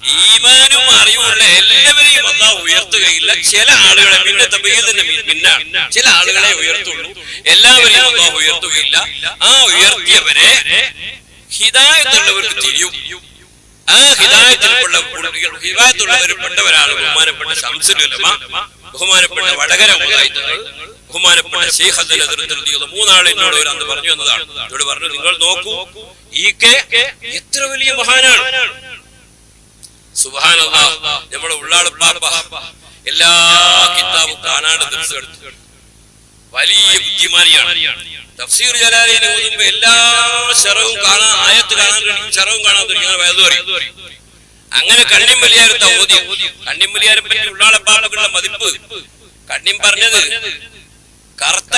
ഈമാനും അറിവുള്ള എല്ലാവരെയും അല്ലാഹു ഉയർത്തുകയില്ല. ചില ആളുകളെ പിന്നെ തബീദിന്റെ പിന്നാണ് ചില ആളുകളെ ഉയർത്തുള്ളൂ. എല്ലാവരെയും അല്ലാഹു ഉയർത്തുകയില്ല. ആ ഉയർത്തിയവരെ ഹിദായത്തുള്ളവർക്ക് തിരിയും. ആ ഹിദായത്തുള്ളവരിൽപ്പെട്ടവരാണ് ബഹുമാനപ്പെട്ട ശംസുൽ ഉലമ, ബഹുമാനപ്പെട്ട വടകര മുതലായിത്തങ്ങൾ, ബഹുമാനപ്പെട്ട ശൈഖ് അബ്ദുൽ റളിയല്ലാഹു. മൂന്നാൾ എന്നോട് അന്ന് പറഞ്ഞു എന്നതാണ്. എന്നോട് പറഞ്ഞു, നിങ്ങൾ നോക്കൂ, എത്ര വലിയ മഹാനാണ്. സുബ്ഹാനല്ലാഹ്. നമ്മുടെ ഉള്ളാളപ്പാപ്പ എല്ലാ കിതാബും കാണാണ്ട് തീർച്ചെടുത്തു. വലിയ ബുദ്ധിമാനിയാണ്. തഫ്സീർ ജലാലീൻ ഓതുമ്പോൾ എല്ലാ ശറവും കാണാൻ, ആയത്ത് കാണാൻ കഴിയും, ശറവും കാണാൻ കഴിയും. അങ്ങനെ കണ്ണിമ്പലിയാരത്തെ ഓതി. കണ്ണിമ്പലിയാരെ പറ്റി ഉള്ളാളപ്പാപ്പക്കുള്ള മതിപ്പ് കണ്ണിം പറഞ്ഞത്, കറുത്ത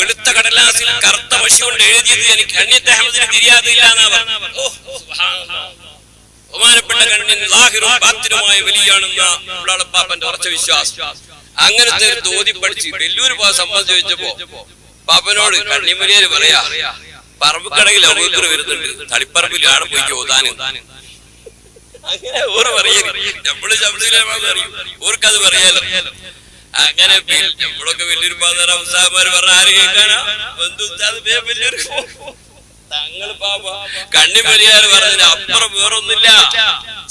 വെളുത്ത കടലാസിൽ കറുത്ത മഷി കൊണ്ട് എഴുതിയത് എനിക്ക് കണ്ണിത്തെ അഹമ്മദിന് തിരിയാതില്ല എന്നാ പറഞ്ഞത്. ബഹുമാനപ്പെട്ട കണ്ണിൻ ലാഹിറും ബാത്തിനുമായ വലിയാണെന്ന ഉള്ളാളപ്പാപ്പന്റെ ഉറച്ച വിശ്വാസം. അങ്ങനത്തെ ഒരു തോതി പഠിച്ച് വെല്ലൂര് പോകാൻ സമ്മതം ചോദിച്ചപ്പോ പാപ്പനോട് കണ്ണിമലിയാര് പറയാ, പറമ്പുക്കടയിൽ അബൂബക്കർ വരുന്നുണ്ട്, തളിപ്പറമ്പിൽ ആടെ പോയി ഓതാൻ. അങ്ങനെ ഓർ പറയും, നമ്മള് ഓർക്കത് പറയാലോ. അങ്ങനെ നമ്മളൊക്കെ വലിയൊരു ഉസ്താദ്മാര് പറഞ്ഞ ആര് കേൾക്കാനാ? തങ്ങള് പാപ്പ കണ്ണിമലിയാര് പറഞ്ഞതിന് അപ്പുറം വേറൊന്നില്ല.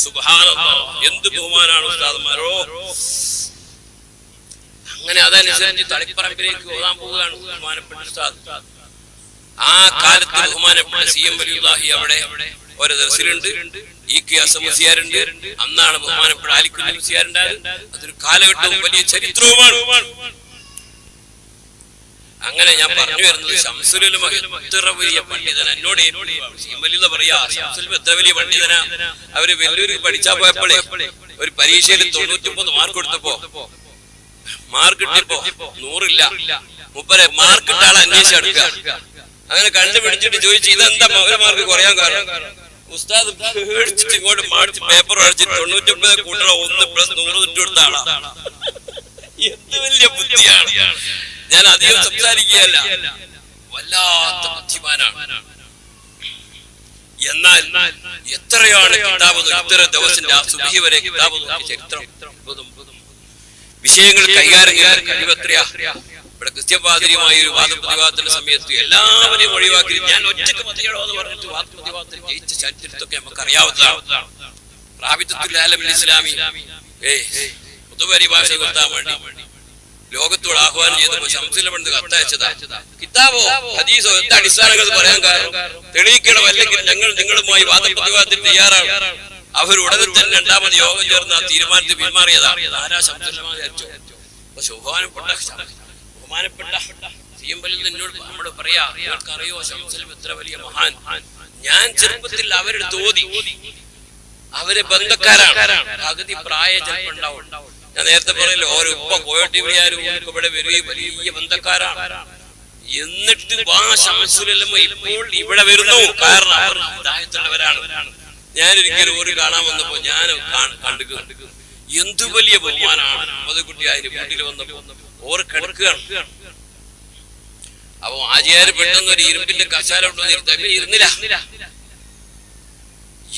സുബ്ഹാനല്ലാഹ്, എന്ത് ബഹുമാനാണ് ഉസ്താദ്മാരോ. അങ്ങനെ അതനുസരിച്ച് തളിപ്പറമ്പിലേക്ക് ഓതാൻ പോവുകയാണ് ബഹുമാനപ്പെട്ട ഉസ്താദ്. ആ കാലത്ത് ബഹുമാനപ്പെട്ട CM വലിയുല്ലാഹി അവിടെ ഒരു ദർസിലുണ്ട്, EK അസം മുസ്ലിയാരുണ്ട്. അന്നാണ് ബഹുമാനപ്പെട്ട ആലിക്കുഞ്ഞി മുസ്ലിയാരുണ്ടായത്. അതൊരു കാലഘട്ടവും വലിയ ചരിത്രവുമാണ്. അങ്ങനെ ഞാൻ പറഞ്ഞു വരുന്നത്, ശംസുൽ ഉലമ എത്ര വലിയ പണ്ഡിതന. എന്നോട് CM വലിയുള്ള പറയാ, ശംസുൽ ഉലമ എത്ര വലിയ പണ്ഡിതന. അവര് വെല്ലൂരിൽ പഠിച്ചാ പോയപ്പോഴേ ഒരു പരീക്ഷയിൽ 99 മാർക്ക് കൊടുത്തപ്പോ, മാർക്ക് കിട്ടിയപ്പോ 100 ഇല്ല. മുപ്പരെ മാർക്ക് ഇട്ട ആളെ അന്വേഷിച്ചെടുക്കുക. അങ്ങനെ കണ്ടുപിടിച്ചിട്ട് ചോദിച്ചു, ഇതെന്താ ഒരു മാർക്ക് കുറയാൻ കാരണം? ഉസ്താദ് പേടിച്ചിട്ട് ഇങ്ങോട്ട് മാടിച്ച് പേപ്പർ അടിച്ചിട്ട് 99 കൂട്ടണ 1 + 100 ഇട്ട് കൊടുത്ത ആളാ. എന്ത് വലിയ ബുദ്ധിയാണ്. ഞാൻ അധികം സംസാരിക്കുകയല്ല, വല്ലാത്ത ബുദ്ധിമാനാണ്. എന്നാൽ എത്രയാണ് കിതാബ്, ഇത്ര ദിവസത്തിന്റെ ആ സുബഹി വരെ കിതാബ് നോക്കി ചരിത്രം വിഷയങ്ങൾ കൈകാര്യം ചെയ്യാൻ കഴിവെത്രയാ. ഇവിടെ ക്രിസ്ത്യപാതിരിയുമായ ഒരു വാദപ്രതിവാദത്തിന്റെ സമയത്ത് എല്ലാവരെയും ഒഴിവാക്കി ഞാൻ ഒറ്റക്ക് മതിയടോ എന്ന് പറഞ്ഞിട്ട് വാദപ്രതിവാദത്തിൽ ജയിച്ച ചരിത്രത്തൊക്കെ നമുക്ക് അറിയാവുന്നതാണ്. റാബിത്തത്തുൽ ആലമിൽ ഇസ്ലാമി പൊതുപരിഭാഷ നിർത്താൻ വേണ്ടി ലോകത്തോട് ആഹ്വാനം ചെയ്തപ്പോൾ ശംസുൽ ഉലമ കത്തയച്ചതാ. കിതാബോ ഹദീസോ എന്ത് അടിസ്ഥാനങ്ങൾ പറയാൻ കാരണം തെളിയിക്കണം, അല്ലെങ്കിൽ ഞങ്ങൾ നിങ്ങളുമായി വാദപ്രതിവാദത്തിന് തയ്യാറാണ്. അവർ ഉടനെ തന്നെ രണ്ടാമത് യോഗം ചേർന്ന് ആ തീരുമാനത്തിൽ പിന്മാറിയതാണ്. ആരാ ശംസുൽ ഉലമ വിചാരിച്ചോ? ബഹുമാനപ്പെട്ട CM വലിയ എന്നോട് നമ്മള് പറയാ, നിങ്ങൾക്കറിയോ ശംസുൽ ഉലമ എത്ര വലിയ മഹാൻ. ഞാൻ ചെറുപ്പത്തിൽ അവരുടെ തോതി, അവരെ ബന്ധക്കാരാണ്. പകുതി പ്രായ ചെറുപ്പുണ്ടാവും. ഞാൻ നേരത്തെ പറയല്ലോ, ഓരോ ഉപ്പ കോയോട്ടിവിളിയാരും ഇവിടെ വരികയും വലിയ ബന്ധക്കാരാണ്. എന്നിട്ട് ശംസുൽ ഉലമ ഇപ്പോൾ ഇവിടെ വരുന്നു, കാരണം അവർ ഹിദായത്തുള്ളവരാണ്. ഞാനൊരിക്കലും ഒരു കാണാൻ വന്നപ്പോ ഞാൻ കണ്ടു എന്തു വലിയ ബഹുമാനാണ്. മധുക്കുട്ടിയായി വീട്ടിൽ വന്നപ്പോ ഓർ കിടക്കുകയാണ്. അപ്പൊ ആചാര്യ പെട്ടെന്ന് ഒരു ഇരുമ്പിന്റെ കശാല ഇരുന്നില്ല.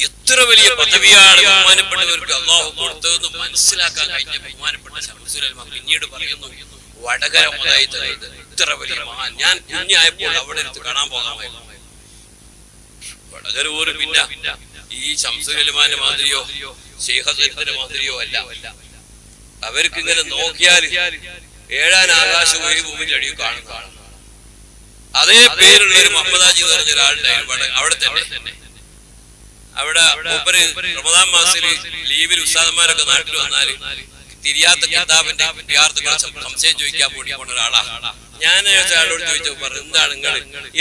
എത്ര വലിയ പദവിയാണ് ബഹുമാനപ്പെട്ടവർക്ക് അല്ലാഹു കൊടുത്തതെന്ന് മനസ്സിലാക്കാൻ കഴിഞ്ഞ ബഹുമാനപ്പെട്ട ശംസുൽ ഉലമ പിന്നീട് പറയുന്നു, വടകര മുതലായി ഇത്ര വലിയ മഹാൻ. ഞാൻ കുഞ്ഞായപ്പോൾ അവിടെ എടുത്ത് കാണാൻ പോകാമായിരുന്നു. വടകര ഊര് പിന്നെ ഈ ശംസുൽ ഉലമാന്റെ മാതിരിയോ ശൈഖ് അസ്ഹറിന്റെ മാതിരിയോ അല്ല. അവർക്ക് ഇങ്ങനെ നോക്കിയാൽ 7 ആകാശവും 7 ഭൂമിന്റെ അടിയും കാണും. അതേ പേരുള്ള ഒരു മുഹമ്മദാജി എന്ന് പറഞ്ഞ ഒരാളുണ്ടായിരുന്നു അവിടെ തന്നെ. അവിടെ റമദാൻ മാസത്തിൽ ലീവിൽ ഉസ്താദന്മാരൊക്കെ നാട്ടിൽ വന്നാല് തിരിയാത്ത കിതാബിന്റെ സംശയം ചോദിക്കാൻ വേണ്ടി പോണ ഒരാളാണ്. ഞാൻ അയാളോട് ചോദിച്ചപ്പോ പറഞ്ഞു, എന്താണ് നിങ്ങൾ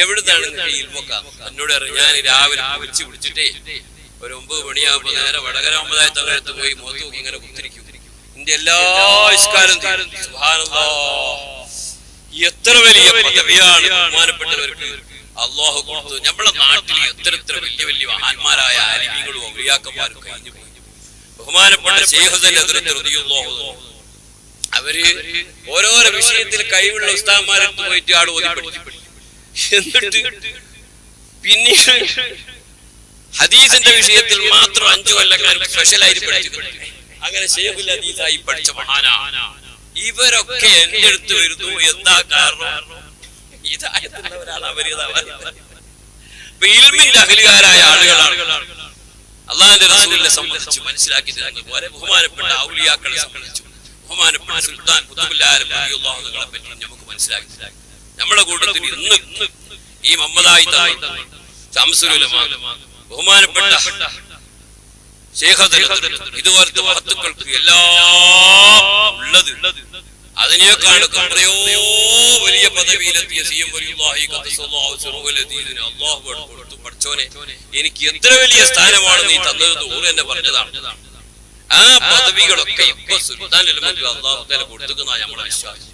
എവിടുന്നാണ് നിങ്ങൾക്ക് ഇൽമൊക്കെ? എന്നോട് പറഞ്ഞു, ഞാൻ രാവിലെ വെച്ച് പിടിച്ചിട്ടേ ഒരു 9 മണിയാകുമ്പോ നേരെ വടകര മുതലായി തങ്ങളെടുത്ത് പോയി മുഖത്ത് നോക്കി ഇങ്ങനെ കുത്തിരിക്കും. എന്റെ എല്ലാ ഇസ്കാരം എത്ര വലിയ പദവിയാണ് ബഹുമാനപ്പെട്ടവർക്ക് അല്ലാഹു കൊടുത്തു. നമ്മുടെ നാട്ടിൽ എത്ര വലിയ വലിയ മഹാന്മാരായ ആലിമീങ്ങളും ഔലിയാക്കന്മാരും കഴിഞ്ഞു പോയി. ബഹുമാനപ്പെട്ട ശൈഖ് റളിയല്ലാഹു അവര് ഓരോരോ വിഷയത്തിൽ കഴിവുള്ള ഉസ്താദന്മാരെടുത്ത് പോയിട്ട് ആട് ഓതി പഠിച്ചു. എന്നിട്ട് പിന്നീട് ഹദീസിന്റെ വിഷയത്തിൽ മാത്രം 5 കൊല്ലക്കാർ സ്പെഷ്യലായിട്ട് പഠിച്ചിട്ടുണ്ട്. അങ്ങനെ ശൈഖുൽ ഹദീസായി പഠിച്ച മഹാനാണ്. ഇവരൊക്കെ എന്റെ അടുത്ത് വരുന്നു. എന്താ കാരണം? ഇതായിട്ടുള്ളവരാണ് അവര്. ഇൽമിന്റെ അഹ്ലുകാരായ ആളുകളാണ്. അള്ളാഹുവിന്റെ റസൂലിനെ സംബന്ധിച്ച് മനസ്സിലാക്കി തരുന്നത് പോലെ ബഹുമാനപ്പെട്ട ഔലിയാക്കളെ സംബന്ധിച്ചു, ബഹുമാനപ്പെട്ട സുൽത്താൻ ഖുതുബുൽ ആലം റളിയല്ലാഹു അൻഹുവിനെ പറ്റി നമുക്ക് മനസ്സിലാക്കി. നമ്മുടെ കൂട്ടത്തിൽ ഇന്ന് ഈ മുഹമ്മദായി ശംസുൽ ഉലമ, ബഹുമാനപ്പെട്ട ശൈഖ് ഇതുപോലത്തെ മഹത്തുക്കൾക്ക് എല്ലാം ഉള്ളത്. അതിനേക്കാൾ എത്രയോ വലിയ പദവിയിലെത്തിയ അല്ലാഹു കൊടുത്തു. പഠിച്ചോനെ, എനിക്ക് എത്ര വലിയ സ്ഥാനമാണ് നീ തന്നത് ഊർ എന്നെ പറഞ്ഞതാണ്. ആ പദവികളൊക്കെ ഇപ്പൊ സുൽത്താൻ അല്ലാഹു തആല കൊടുത്തുന്ന നമ്മുടെ വിശ്വാസം.